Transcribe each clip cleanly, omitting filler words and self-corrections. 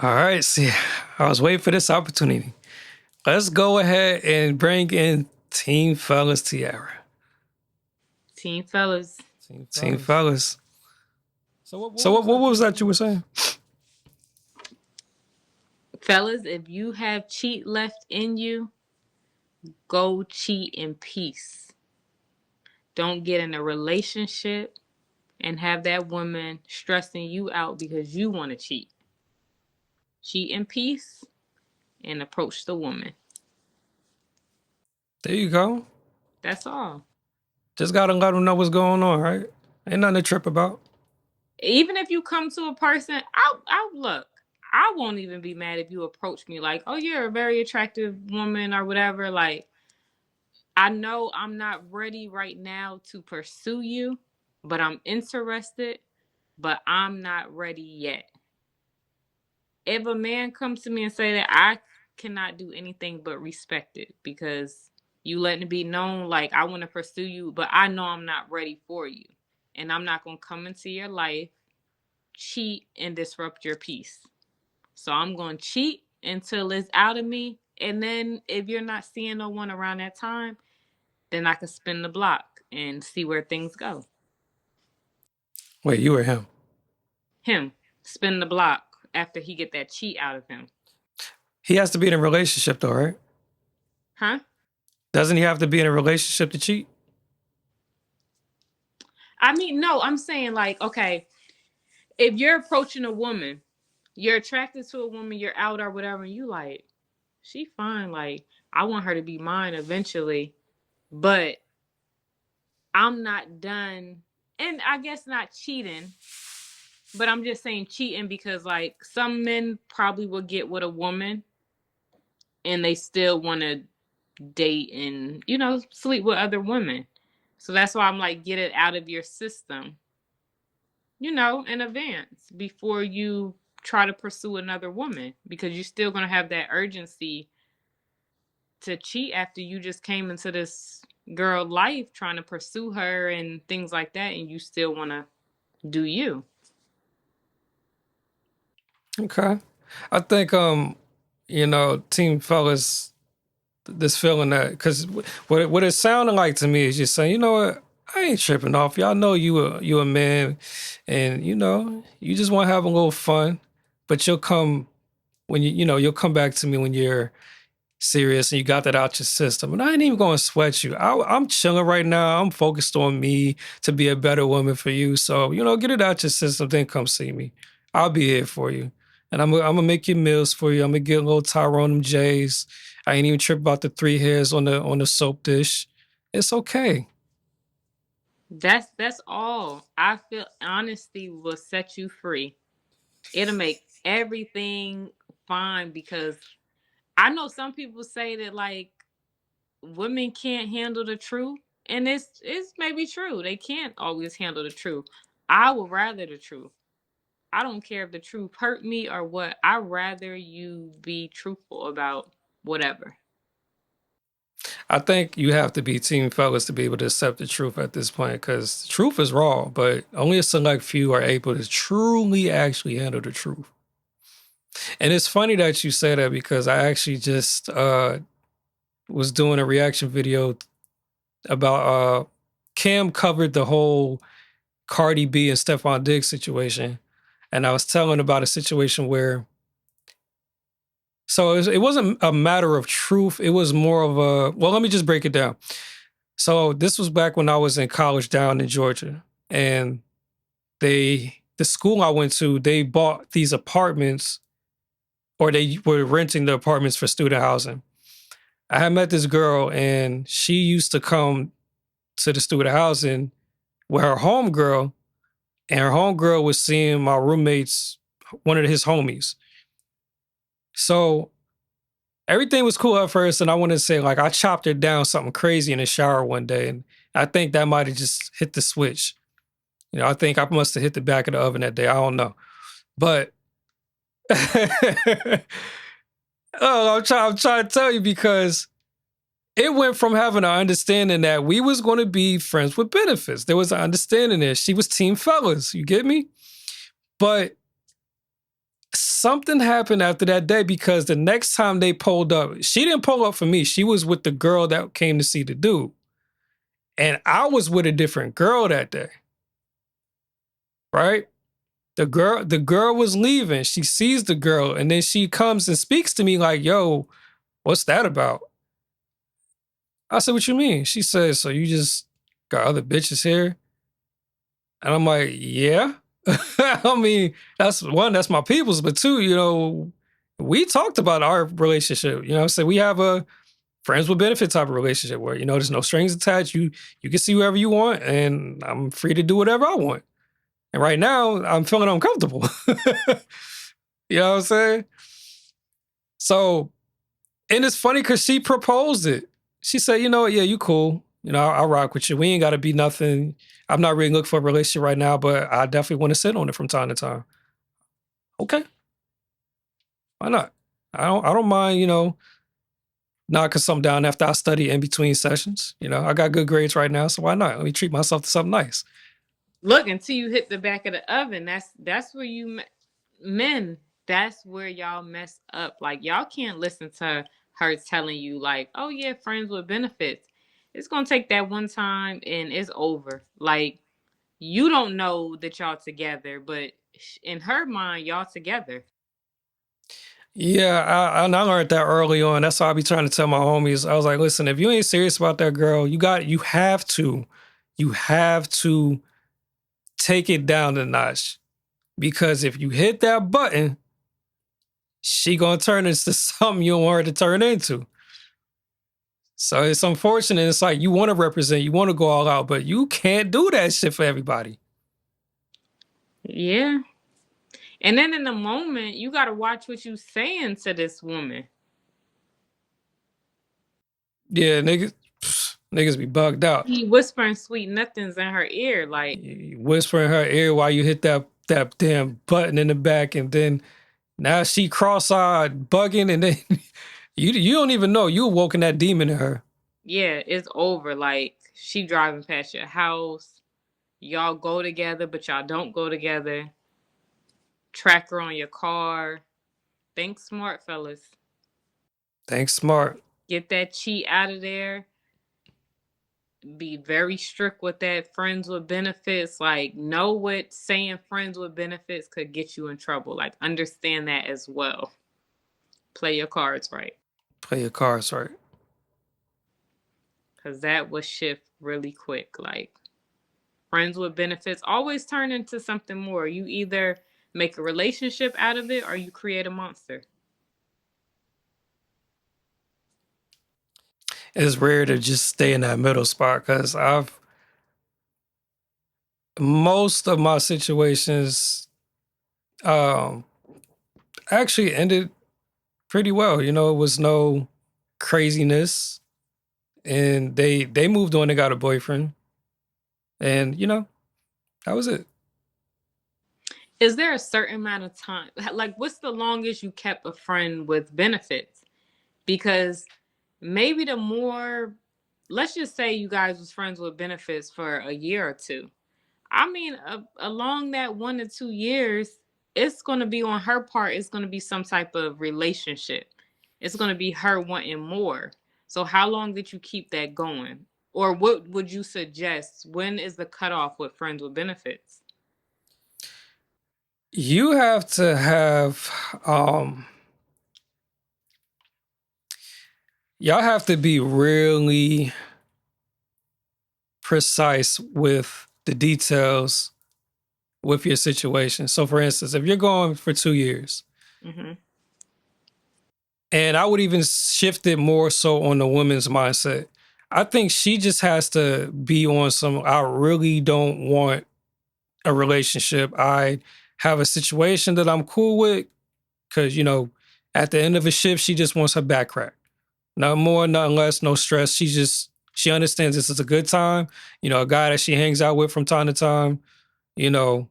All right, see, I was waiting for this opportunity. Let's go ahead and bring in Team Fellas Tiara. Team fellas. Team Fellas. So what So what was what that you was were that you were saying? saying? Fellas, if you have cheat left in you, go cheat in peace. Don't get in a relationship and have that woman stressing you out because you want to cheat. Cheat in peace and approach the woman. There you go. That's all. Just gotta let them know what's going on, right? Ain't nothing to trip about. Even if you come to a person, I'll look. I won't even be mad if you approach me like, "Oh, you're a very attractive woman" or whatever. Like, I know I'm not ready right now to pursue you, but I'm interested, but I'm not ready yet. If a man comes to me and say that, I cannot do anything but respect it because you letting it be known like I want to pursue you, but I know I'm not ready for you. And I'm not going to come into your life, cheat, and disrupt your peace. So I'm going to cheat until it's out of me. And then if you're not seeing no one around that time, then I can spin the block and see where things go. Wait, you or him? Him spin the block after he get that cheat out of him. He has to be in a relationship though, right? Huh? Doesn't he have to be in a relationship to cheat? I mean, no, I'm saying like, okay, if you're approaching a woman, you're attracted to a woman, you're out or whatever, and you like, she fine, like I want her to be mine eventually, but I'm not done. And I guess not cheating, but I'm just saying cheating because like some men probably will get with a woman and they still want to date and sleep with other women. So that's why I'm like, get it out of your system, in advance before you try to pursue another woman because you're still going to have that urgency to cheat after you just came into this girl life trying to pursue her and things like that, and you still want to do you. Okay. I think Team Fellas, this feeling that because what it sounded like to me is just saying, you know what, I ain't tripping off. Y'all know you a man, and you just want to have a little fun, but you'll come when you'll come back to me when you're serious and you got that out your system. And I ain't even gonna sweat you. I'm chilling right now. I'm focused on me to be a better woman for you. So get it out your system. Then come see me. I'll be here for you, and I'm gonna make your meals for you. I'm gonna get a little Tyrone them J's. I ain't even trip about the 3 hairs on the soap dish. It's okay. That's all. I feel honesty will set you free. It'll make everything fine because I know some people say that like women can't handle the truth, and it's maybe true. They can't always handle the truth. I would rather the truth. I don't care if the truth hurt me or what. I'd rather you be truthful about whatever. I think you have to be Team Fellas to be able to accept the truth at this point because the truth is raw, but only a select few are able to truly actually handle the truth. And it's funny that you say that because I actually just was doing a reaction video about Cam covered the whole Cardi B and Stephon Diggs situation. And I was telling about a situation where, so it wasn't a matter of truth. It was more of well, let me just break it down. So this was back when I was in college down in Georgia. And the school I went to, they bought these apartments or they were renting the apartments for student housing. I had met this girl and she used to come to the student housing with her homegirl, and her homegirl was seeing my roommate's one of his homies. So everything was cool at first, and I wanted to say like I chopped her down something crazy in the shower one day, and I think that might have just hit the switch. I think I must have hit the back of the oven that day. I don't know, but oh, I'm trying to tell you because it went from having an understanding that we was going to be friends with benefits. There was an understanding there. She was Team Fellas. You get me? But something happened after that day because the next time they pulled up, she didn't pull up for me. She was with the girl that came to see the dude. And I was with a different girl that day. Right? The girl was leaving. She sees the girl and then she comes and speaks to me like, yo, what's that about? I said, what you mean? She says, so you just got other bitches here? And I'm like, yeah. I mean, that's one, that's my people's, but two, we talked about our relationship. I said we have a friends with benefit type of relationship where, there's no strings attached. You can see whoever you want, and I'm free to do whatever I want. And right now, I'm feeling uncomfortable. You know what I'm saying? So, and it's funny because she proposed it. She said, yeah, you cool. I'll rock with you. We ain't got to be nothing. I'm not really looking for a relationship right now, but I definitely want to sit on it from time to time. Okay, why not? I don't mind, knocking something down after I study in between sessions. I got good grades right now, so why not? Let me treat myself to something nice. Look, until you hit the back of the oven, that's where men, that's where y'all mess up. Like, y'all can't listen to her telling you like, oh yeah, friends with benefits. It's gonna take that one time and it's over. Like, you don't know that y'all together, but in her mind, y'all together. Yeah, I learned that early on. That's why I be trying to tell my homies. I was like, listen, if you ain't serious about that girl, you have to take it down a notch. Because if you hit that button, she gonna turn into something you don't want her to turn into. So it's unfortunate. It's like you want to represent, you want to go all out, but you can't do that shit for everybody. Yeah. And then in the moment, you gotta watch what you saying to this woman. Yeah, niggas be bugged out. He whispering sweet nothings in her ear, like, You whisper in her ear while you hit that damn button in the back, and then now she cross-eyed, bugging, and then you don't even know you awoken that demon in her. yeah, it's over. Like, she driving past your house. Y'all go together, but y'all don't go together. Tracker on your car. Think smart, fellas. Thanks, smart. Get that cheat out of there. Be very strict with that friends with benefits. Like, know what saying friends with benefits could get you in trouble. Like, understand that as well. Play your cards right. Play your cards right. Because that will shift really quick. Like, friends with benefits always turn into something more. You either make a relationship out of it or you create a monster. It's rare to just stay in that middle spot because most of my situations um actually ended pretty well. It was no craziness, and they moved on and got a boyfriend, and that was it. Is there a certain amount of time? Like, what's the longest you kept a friend with benefits? Because maybe the more, let's just say you guys was friends with benefits for a year or two. I mean, along that 1 to 2 years, it's going to be on her part. It's going to be some type of relationship. It's going to be her wanting more. So, how long did you keep that going? Or what would you suggest? When is the cutoff with friends with benefits? You have to have y'all have to be really precise with the details with your situation. So, for instance, if you're going for 2 years, Mm-hmm. and I would even shift it more so on the woman's mindset, I think she just has to be on some, I really don't want a relationship. I have a situation that I'm cool with because, at the end of a shift, she just wants her back cracked. Not more, nothing less, no stress. She understands this is a good time. A guy that she hangs out with from time to time, you know,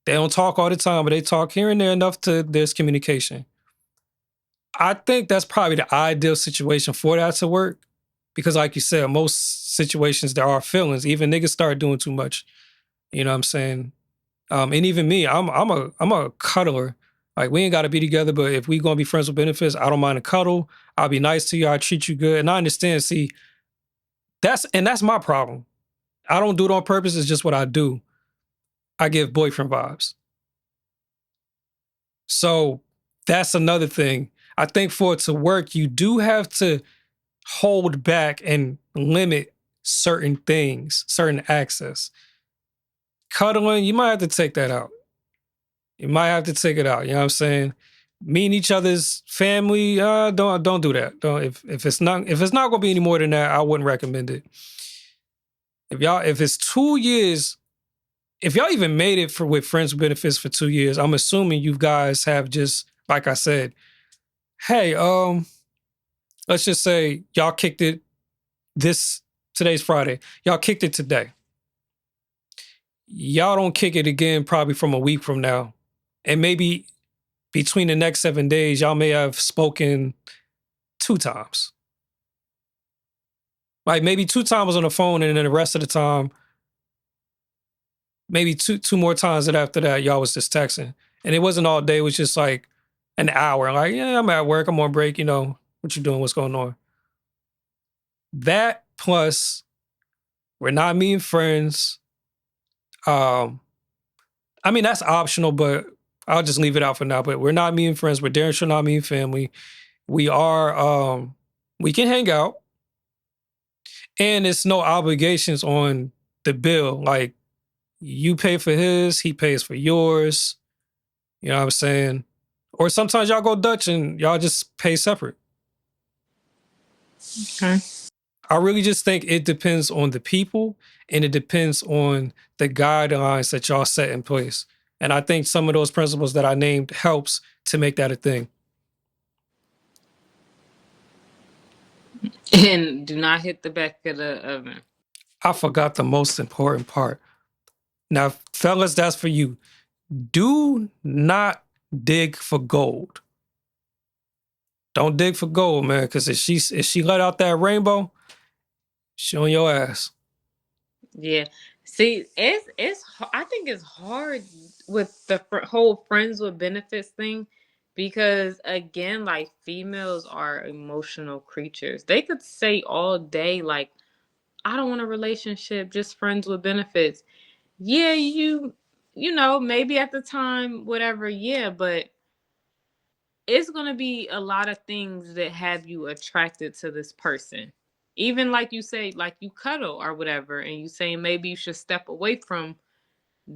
they don't talk all the time, but they talk here and there enough to there's communication. I think that's probably the ideal situation for that to work. Because like you said, most situations there are feelings. Even niggas start doing too much. You know what I'm saying? And even me, I'm a cuddler. Like, we ain't got to be together, but if we going to be friends with benefits, I don't mind a cuddle. I'll be nice to you. I'll treat you good. And I understand. See, that's my problem. I don't do it on purpose. It's just what I do. I give boyfriend vibes. So that's another thing. I think for it to work, you do have to hold back and limit certain things, certain access. Cuddling, you might have to take that out. You might have to take it out. You know what I'm saying? Meeting each other's family, don't do that. Don't if it's not gonna be any more than that, I wouldn't recommend it. If it's 2 years, if y'all even made it for with friends with benefits for 2 years, I'm assuming you guys have just, like I said, hey, let's just say y'all kicked it today's Friday. Y'all kicked it today. Y'all don't kick it again probably from a week from now. And maybe between the next 7 days, y'all may have spoken 2 times. Like maybe 2 times on the phone, and then the rest of the time, maybe two more times, and after that, y'all was just texting. And it wasn't all day, it was just like an hour. Like, yeah, I'm at work, I'm on break, what you doing, what's going on? That plus we're not meeting friends. I mean, that's optional, but I'll just leave it out for now. But we're not meeting friends. We're damn sure not meeting family. We are, we can hang out. And it's no obligations on the bill. Like, you pay for his, he pays for yours. You know what I'm saying? Or sometimes y'all go Dutch and y'all just pay separate. Okay. I really just think it depends on the people, and it depends on the guidelines that y'all set in place. And I think some of those principles that I named helps to make that a thing. And do not hit the back of the oven. I forgot the most important part. Now, fellas, that's for you. Do not dig for gold. Don't dig for gold, man, because if she let out that rainbow, she on your ass. Yeah. See, I think it's hard with the whole friends with benefits thing because again, like females are emotional creatures. They could say all day like I don't want a relationship, just friends with benefits. Yeah, maybe at the time whatever, yeah, but it's going to be a lot of things that have you attracted to this person. Even like you say, like you cuddle or whatever, and you say maybe you should step away from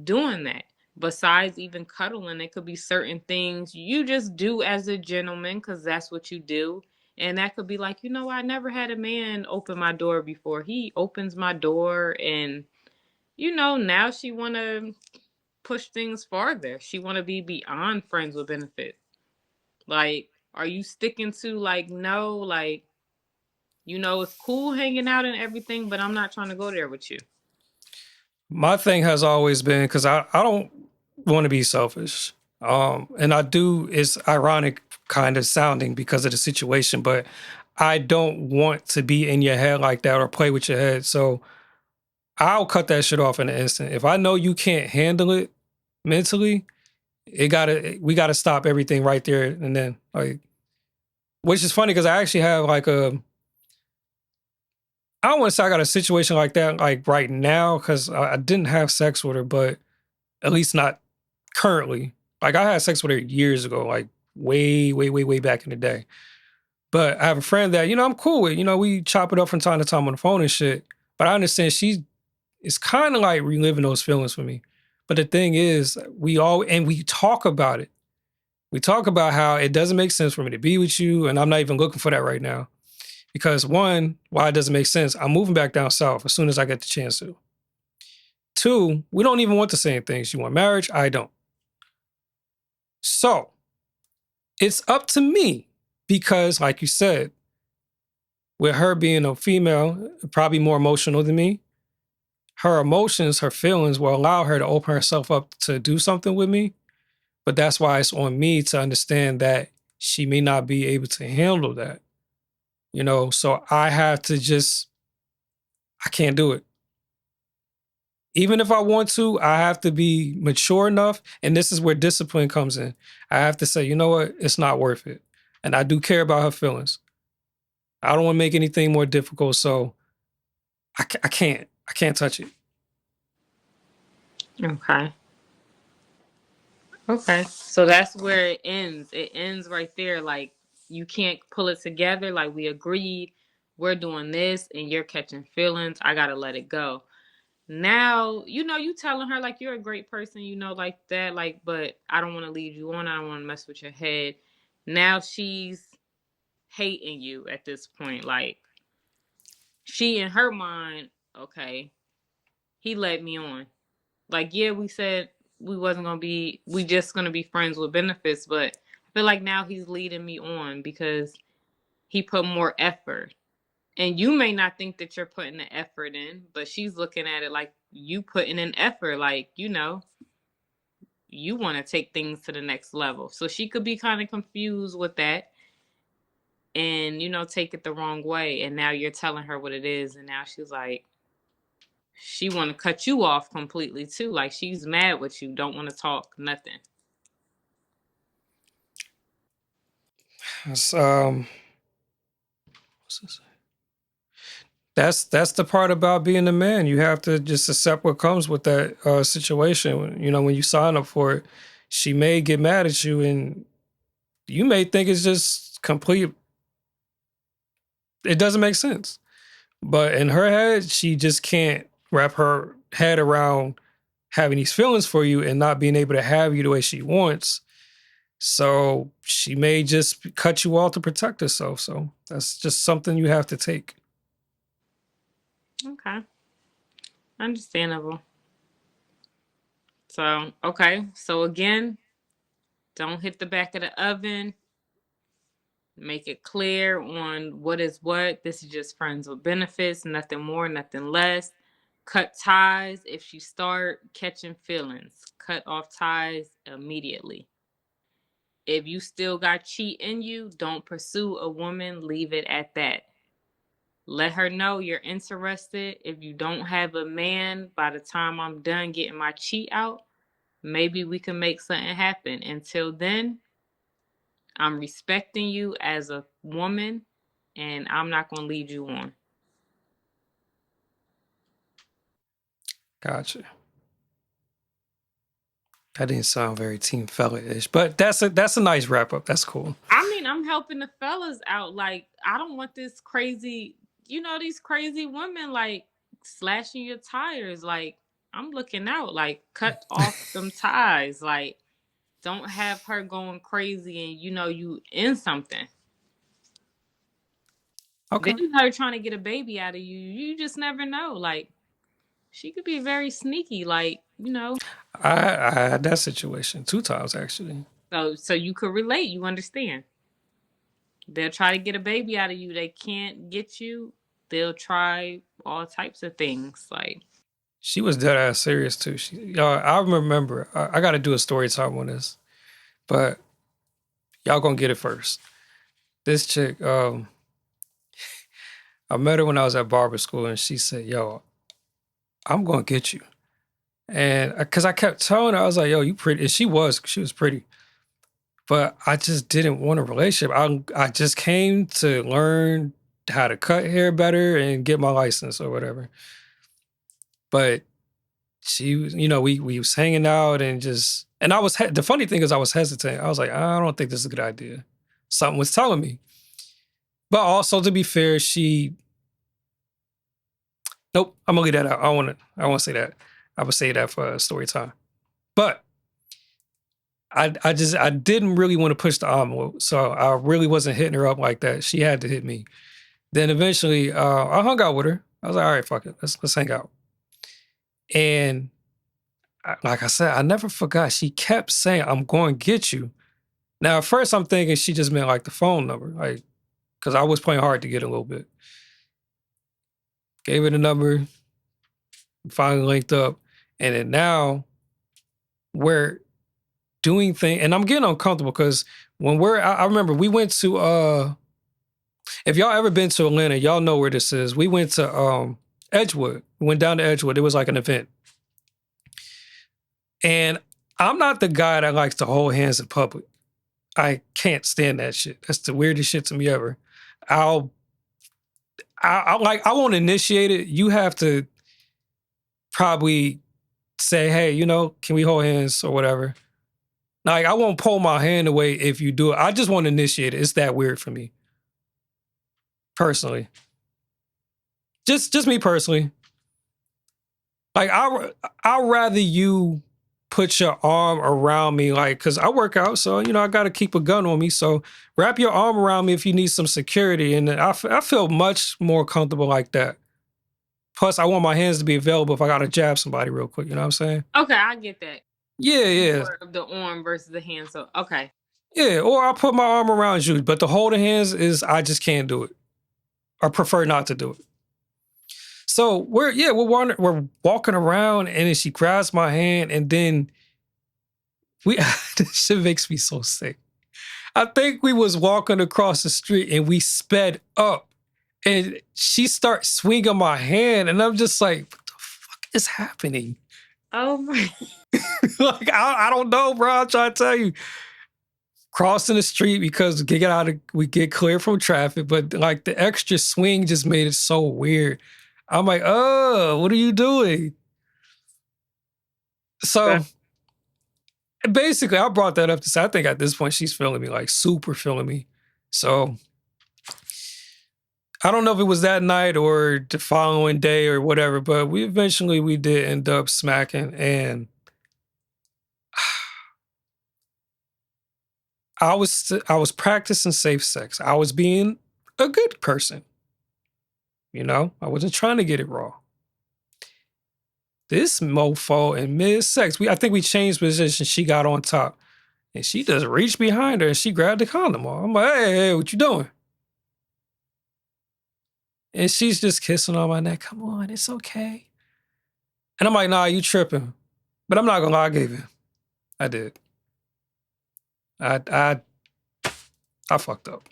doing that. Besides even cuddling, it could be certain things you just do as a gentleman because that's what you do. And that could be like, I never had a man open my door before. He opens my door, and now she want to push things farther. She want to be beyond friends with benefits. Like, are you sticking to like no, like it's cool hanging out and everything, but I'm not trying to go there with you. My thing has always been, because I don't want to be selfish. And I do, it's ironic kind of sounding because of the situation, but I don't want to be in your head like that or play with your head. So I'll cut that shit off in an instant. If I know you can't handle it mentally, we gotta stop everything right there and then. Like, which is funny because I actually have like I don't want to say I got a situation like that like right now because I didn't have sex with her, but at least not currently. Like, I had sex with her years ago, like way, way, way, way back in the day. But I have a friend that, I'm cool with. We chop it up from time to time on the phone and shit. But I understand she is kind of like reliving those feelings for me. But the thing is, we talk about it. We talk about how it doesn't make sense for me to be with you, and I'm not even looking for that right now. Because one, why it doesn't make sense, I'm moving back down south as soon as I get the chance to. Two, we don't even want the same things. You want marriage? I don't. So it's up to me because, like you said, with her being a female, probably more emotional than me, her emotions, her feelings will allow her to open herself up to do something with me. But that's why it's on me to understand that she may not be able to handle that. So I have to I can't do it. even if I want to, I have to be mature enough. And this is where discipline comes in. I have to say, you know what? It's not worth it. And I do care about her feelings. I don't want to make anything more difficult. So I can't. I can't touch it. Okay. Okay. So that's where it ends. It ends right there. Like you can't pull it together. Like we agreed, we're doing this, and you're catching feelings. I gotta let it go. Now, you telling her like you're a great person, like that, like, but I don't want to lead you on. I don't want to mess with your head. Now she's hating you at this point. Like she in her mind, okay, he led me on. Like, yeah, we said we just gonna be friends with benefits, but I feel like now he's leading me on because he put more effort. And you may not think that you're putting the effort in, but she's looking at it like you putting in effort, like, you want to take things to the next level. So she could be kind of confused with that and, take it the wrong way. And now you're telling her what it is. And now she's like, she want to cut you off completely too. Like she's mad with you, don't want to talk, nothing. It's, what's this? That's the part about being a man. You have to just accept what comes with that situation. When you sign up for it, she may get mad at you, and you may think it's just complete. It doesn't make sense, but in her head, she just can't wrap her head around having these feelings for you and not being able to have you the way she wants. So she may just cut you off to protect herself. So that's just something you have to take. Okay. Understandable. So, okay. So again, don't hit the back of the oven. Make it clear on what is what. This is just friends with benefits, nothing more, nothing less. Cut ties if you start catching feelings. Cut off ties immediately. If you still got cheat in you, don't pursue a woman, leave it at that. Let her know you're interested. If you don't have a man by the time I'm done getting my cheat out, maybe we can make something happen. Until then, I'm respecting you as a woman and I'm not going to lead you on. Gotcha. That didn't sound very team fella-ish, but that's a nice wrap up. That's cool. I mean, I'm helping the fellas out. Like, I don't want this crazy, these crazy women like slashing your tires. Like, I'm looking out. Like, cut off them ties. Like, don't have her going crazy and you in something. Okay. Then her trying to get a baby out of you. You just never know. Like, she could be very sneaky. Like, I had that situation 2 times actually. So you could relate. You understand. They'll try to get a baby out of you. They can't get you. They'll try all types of things. Like, She was dead ass serious too. I remember. I got to do a story time on this, but y'all gonna get it first. This chick, I met her when I was at barber school, and she said, "Yo, I'm gonna get you." And because I kept telling her, I was like, "Yo, you pretty," and she was pretty, but I just didn't want a relationship. I just came to learn how to cut hair better and get my license or whatever. But she was, we was hanging out and just, and the funny thing is I was hesitant. I was like, I don't think this is a good idea. Something was telling me. But also to be fair, nope, I'm gonna leave that out. I want to say that. I would say that for story time. But I didn't really want to push the envelope. So I really wasn't hitting her up like that. She had to hit me. Then eventually I hung out with her. I was like, all right, fuck it. Let's hang out. And like I said, I never forgot. She kept saying, I'm going to get you. Now, at first, I'm thinking she just meant like the phone number, like, because I was playing hard to get a little bit. Gave her the number, finally linked up. And then now we're doing things, and I'm getting uncomfortable because when I remember we went to, if y'all ever been to Atlanta, y'all know where this is. We went to Edgewood. We went down to Edgewood. It was like an event. And I'm not the guy that likes to hold hands in public. I can't stand that shit. That's the weirdest shit to me ever. I'll I won't initiate it. You have to probably say, hey, can we hold hands or whatever. Like I won't pull my hand away if you do it. I just want to initiate it. It's that weird for me. Personally. Just me personally. Like I'd rather you put your arm around me, like, cause I work out, so I gotta keep a gun on me. So wrap your arm around me if you need some security, and I feel much more comfortable like that. Plus, I want my hands to be available if I gotta jab somebody real quick. You know what I'm saying? Okay, I get that. Yeah, yeah, More of the arm versus the hand. So okay. yeah. Or I'll put my arm around you, but the holding hands is I just can't do it. I prefer not to do it. So we're walking around, and then she grabs my hand, and then we this shit makes me so sick. I think we was walking across the street and we sped up, and she starts swinging my hand, and I'm just like, what the fuck is happening? Oh my. Like I don't know, bro. I'm trying to tell you, crossing the street because we get clear from traffic, but like the extra swing just made it so weird. I'm like, oh, what are you doing? So basically, I brought that up to say I think at this point she's feeling me, like super feeling me. So I don't know if it was that night or the following day or whatever, but we did end up smacking, and I was practicing safe sex. I was being a good person, I wasn't trying to get it raw. This mofo in mid sex, I think we changed positions. She got on top, and she just reached behind her and she grabbed the condom off. I'm like, hey, what you doing? And she's just kissing on my neck. Come on, it's okay. And I'm like, nah, you tripping. But I'm not gonna lie, I gave in. I did. I I fucked up.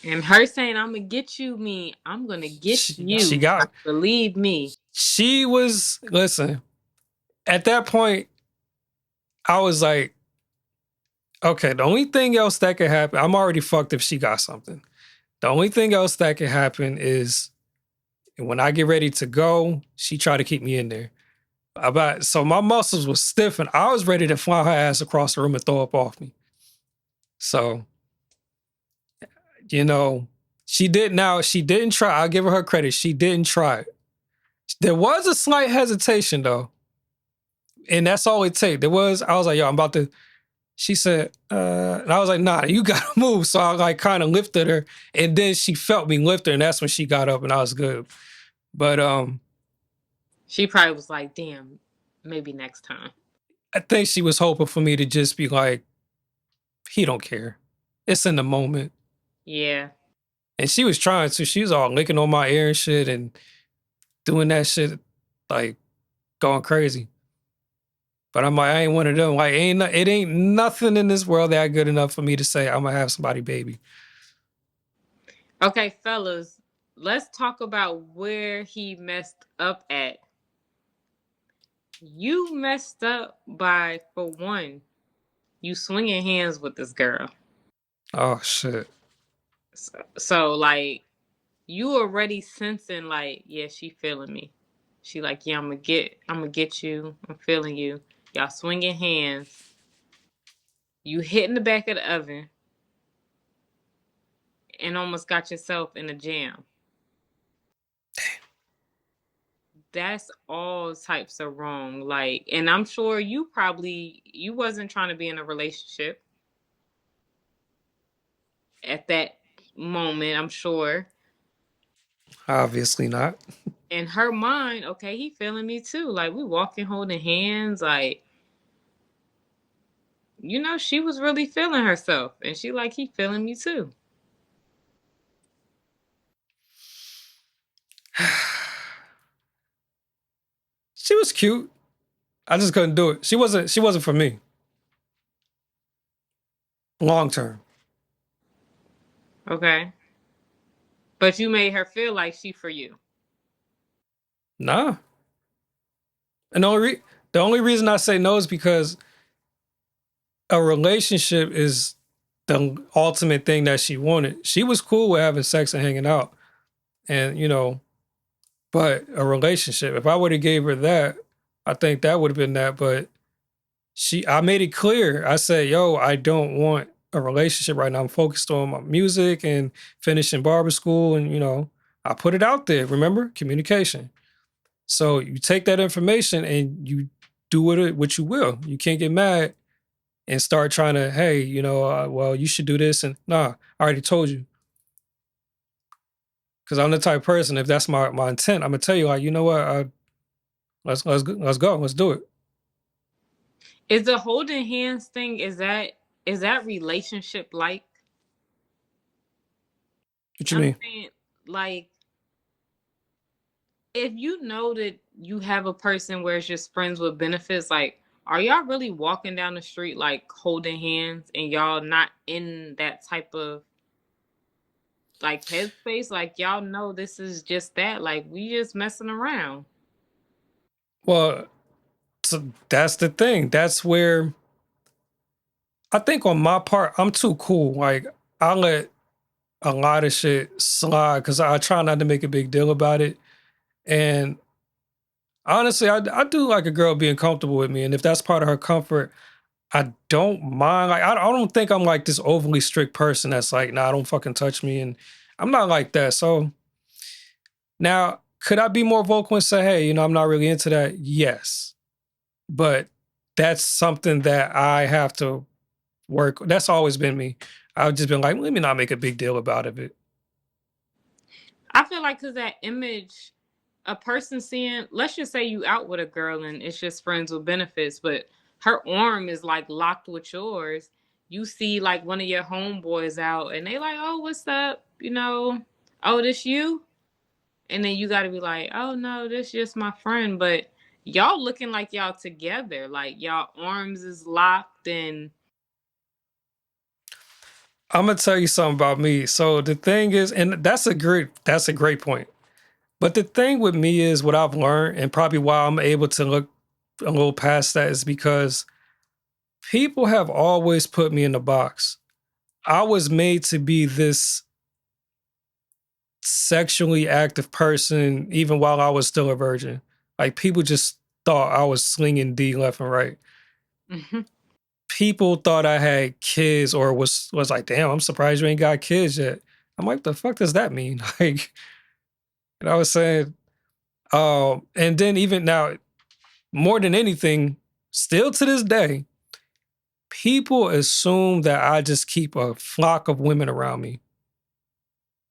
And her saying, "I'm gonna get you," me. I'm gonna get She you. got Believe me. she was listen. At that point, I was like, okay, the only thing else that could happen, I'm already fucked if she got something. The only thing else that could happen is when I get ready to go, she tried to keep me in there. So my muscles was stiff and I was ready to fly her ass across the room and throw up off me. So, you know, she didn't try. I'll give her credit. She didn't try it. There was a slight hesitation though. And that's all it take. I was like, yo, I'm about to, she said, and I was like, nah, you gotta move. So I like kind of lifted her, and then she felt me lift her, and that's when she got up and I was good. But She probably was like, "Damn, maybe next time." I think she was hoping for me to just be like, he don't care. It's in the moment. Yeah. And she was trying to. She was all licking on my ear and shit and doing that shit, like going crazy. But I'm like, I ain't one of them. Like, it ain't nothing in this world that good enough for me to say I'm gonna have somebody baby. Okay, fellas, let's talk about where he messed up at. You messed up by, for one, you swinging hands with this girl. Oh shit. So like, you already sensing like, yeah, she feeling me. She like, yeah, I'm gonna get you. I'm feeling you. Y'all swinging hands. You hitting the back of the oven and almost got yourself in a jam. That's all types of wrong. Like, and I'm sure you wasn't trying to be in a relationship at that moment, I'm sure. Obviously not. In her mind, okay, he feeling me too. Like, we walking holding hands, like, she was really feeling herself. And she like, he feeling me too. She was cute. I just couldn't do it. She wasn't for me. Long term. Okay. But you made her feel like she for you. Nah. And the only The only reason I say no is because a relationship is the ultimate thing that she wanted. She was cool with having sex and hanging out, and but a relationship. If I would have gave her that, I think that would have been that. But I made it clear. I said, "Yo, I don't want a relationship right now. I'm focused on my music and finishing barber school, and I put it out there. Remember, communication. So you take that information and you do with it what you will. You can't get mad and start trying to, hey, well, you should do this. And nah, I already told you. Because I'm the type of person, if that's my intent, I'm gonna tell you, like, you know what, let's go, let's do it. Is the holding hands thing, is that relationship like? What you I'm mean? saying, like, if you know that you have a person where it's just friends with benefits, like, are y'all really walking down the street like holding hands and y'all not in that type of like headspace? Like, y'all know this is just that. Like, we just messing around. Well, so that's the thing. That's where I think on my part, I'm too cool. Like I let a lot of shit slide because I try not to make a big deal about it. And honestly, I do like a girl being comfortable with me. And if that's part of her comfort, I don't mind. Like I don't think I'm like this overly strict person that's like, nah, don't fucking touch me. And I'm not like that. So now, could I be more vocal and say, hey, I'm not really into that? Yes. But that's something that I have to work. That's always been me. I've just been like, let me not make a big deal about it. I feel like because that image, a person seeing, let's just say you out with a girl and it's just friends with benefits, but her arm is like locked with yours. You see like one of your homeboys out and they like, oh, what's up? Oh, this you? And then you got to be like, oh no, this just my friend. But y'all looking like y'all together, like y'all arms is locked and I'm gonna tell you something about me. So the thing is, and that's a great point. But the thing with me is what I've learned, and probably why I'm able to look a little past that is because people have always put me in the box. I was made to be this sexually active person even while I was still a virgin. Like people just thought I was slinging D left and right. People thought I had kids or was like, damn, I'm surprised you ain't got kids yet. I'm like, the fuck does that mean? Like, and I was saying, and then even now, more than anything, still to this day, people assume that I just keep a flock of women around me.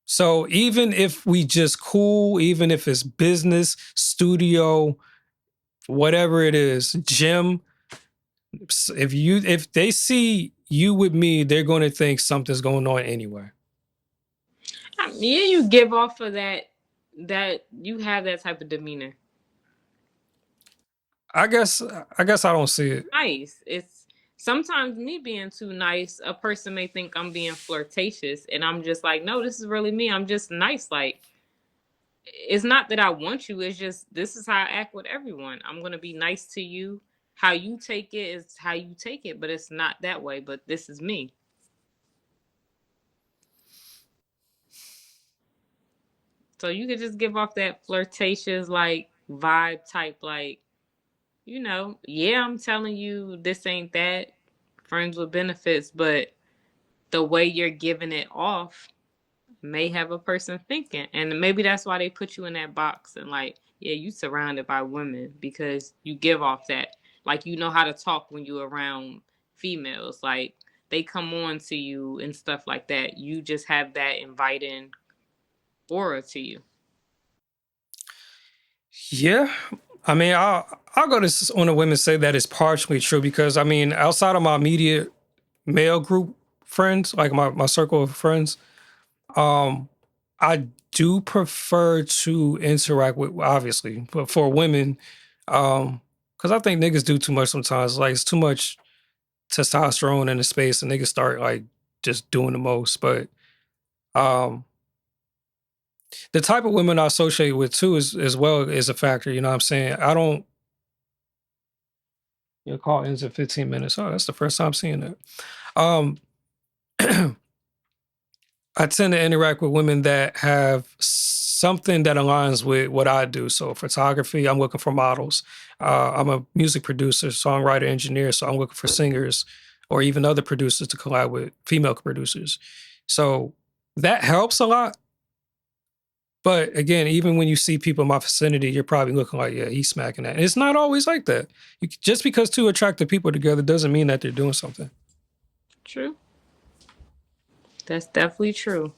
So even if we just cool, even if it's business, studio, whatever it is, gym, if they see you with me, they're going to think something's going on anyway. yeah, you give off of that you have that type of demeanor. I guess I don't see it. Nice. It's sometimes me being too nice, a person may think I'm being flirtatious and I'm just like, no, this is really me. I'm just nice. Like, it's not that I want you, it's just this is how I act with everyone. I'm gonna be nice to you. How you take it is how you take it, but it's not that way. But this is me. So you could just give off that flirtatious like vibe type, like, yeah, I'm telling you this ain't that. Friends with benefits, but the way you're giving it off may have a person thinking. And maybe that's why they put you in that box and like, yeah, you surrounded by women because you give off that. Like you know how to talk when you're around females. Like they come on to you and stuff like that. You just have that inviting aura to you. Yeah, I mean, I'll go to on the women say that is partially true because I mean, outside of my immediate male group friends, like my circle of friends, um, I do prefer to interact with obviously, but for women, because I think niggas do too much sometimes. Like it's too much testosterone in the space, and niggas start like just doing the most. But um, the type of women I associate with too is as well is a factor. You know what I'm saying? I don't Your call ends in 15 minutes. Oh, that's the first time seeing that. Um, I tend to interact with women that have something that aligns with what I do. So, photography, I'm looking for models. I'm a music producer, songwriter, engineer. So, I'm looking for singers or even other producers to collab with female producers. So, that helps a lot. But again, even when you see people in my vicinity, you're probably looking like, yeah, he's smacking that. And it's not always like that. Just because two attractive people together doesn't mean that they're doing something. True. That's definitely true.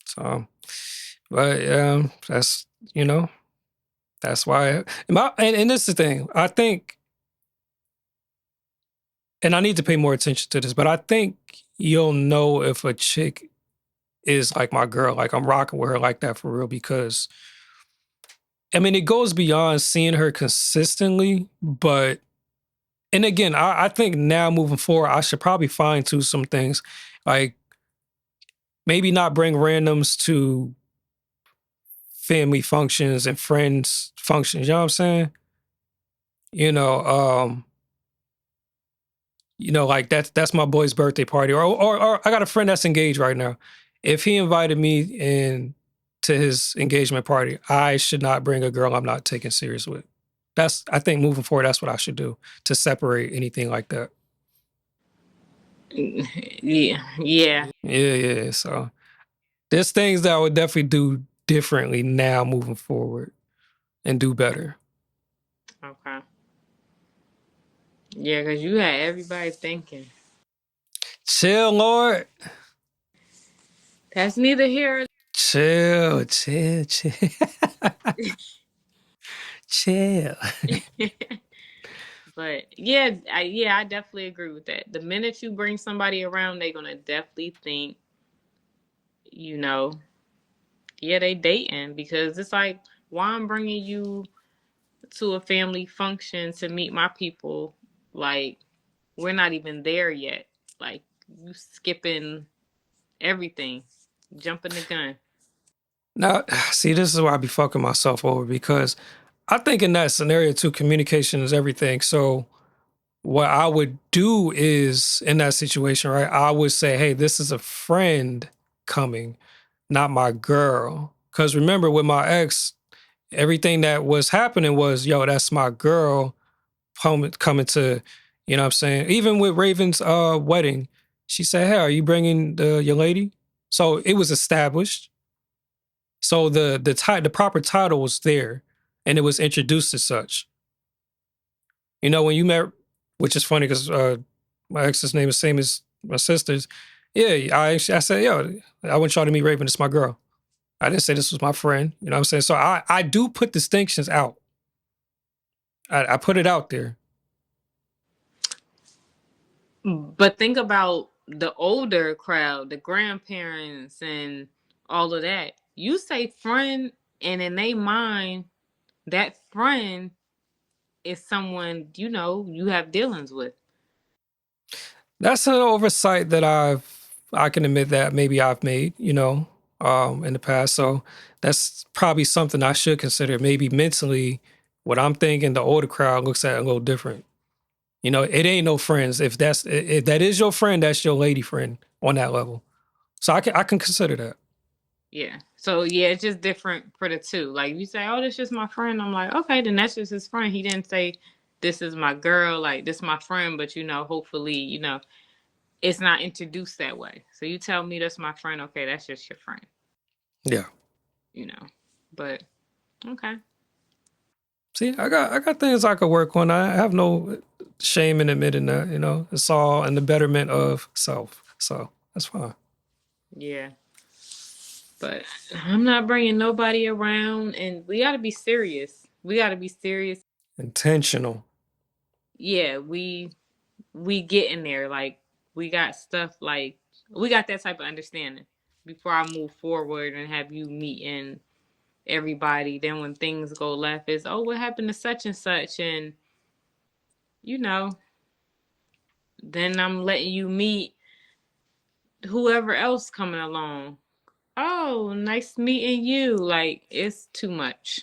So, but that's, you know, that's why. And this is the thing. I think, and I need to pay more attention to this, but I think you'll know if a chick is like my girl, like I'm rocking with her like that for real, because I mean, it goes beyond seeing her consistently, but and again, I think now moving forward, I should probably fine tune some things, like maybe not bring randoms to family functions and friends functions. You know what I'm saying? You know, like that's my boy's birthday party, or I got a friend that's engaged right now. If he invited me in to his engagement party, I should not bring a girl I'm not taking serious with. I think moving forward, that's what I should do to separate anything like that. Yeah, yeah. Yeah, yeah. So there's things that I would definitely do differently now moving forward and do better. Okay. Yeah, because you had everybody thinking. Chill, Lord. That's neither here. Chill, chill, chill. Chill. But yeah, I definitely agree with that. The minute you bring somebody around, they're gonna definitely think, you know, yeah, they dating because it's like, why I'm bringing you to a family function to meet my people, like we're not even there yet. Like you skipping everything, jumping the gun. Now, see, this is why I be fucking myself over, because I think in that scenario too, communication is everything. So what I would do is in that situation, right? I would say, hey, this is a friend coming, not my girl. Because remember, with my ex, everything that was happening was, yo, that's my girl coming to, you know what I'm saying? Even with Raven's wedding, she said, hey, are you bringing your lady? So it was established. So the proper title was there, and it was introduced as such. You know, when you met, which is funny because my ex's name is same as my sister's. Yeah, I said, yo, I want y'all to meet Raven. It's my girl. I didn't say this was my friend. You know what I'm saying? So I do put distinctions out. I put it out there. But think about the older crowd, the grandparents and all of that. You say friend, and in their mind, that friend is someone you have dealings with. That's an oversight that I can admit that maybe I've made, in the past. So that's probably something I should consider. Maybe mentally, what I'm thinking, the older crowd looks at it a little different. You know, it ain't no friends. If that is your friend, that's your lady friend on that level. So I can consider that. Yeah. So yeah, it's just different for the two. Like you say, oh, that's just my friend. I'm like, okay, then that's just his friend. He didn't say this is my girl, like this is my friend, but hopefully, it's not introduced that way. So you tell me that's my friend, okay, that's just your friend, Yeah. you know. But okay. See, I got things I could work on. I have no shame in admitting that. It's all in the betterment of self. So that's fine. Yeah. But I'm not bringing nobody around, and we got to be serious. We got to be serious. Intentional. Yeah, we get in there like we got stuff like we got that type of understanding before I move forward and have you meeting everybody. Then when things go left, is oh, what happened to such and such, and you know, then I'm letting you meet whoever else coming along. Oh, nice meeting you. Like it's too much.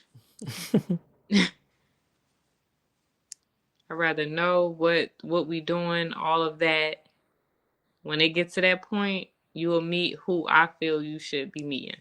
I'd rather know what we doing, all of that. When it gets to that point, you will meet who I feel you should be meeting.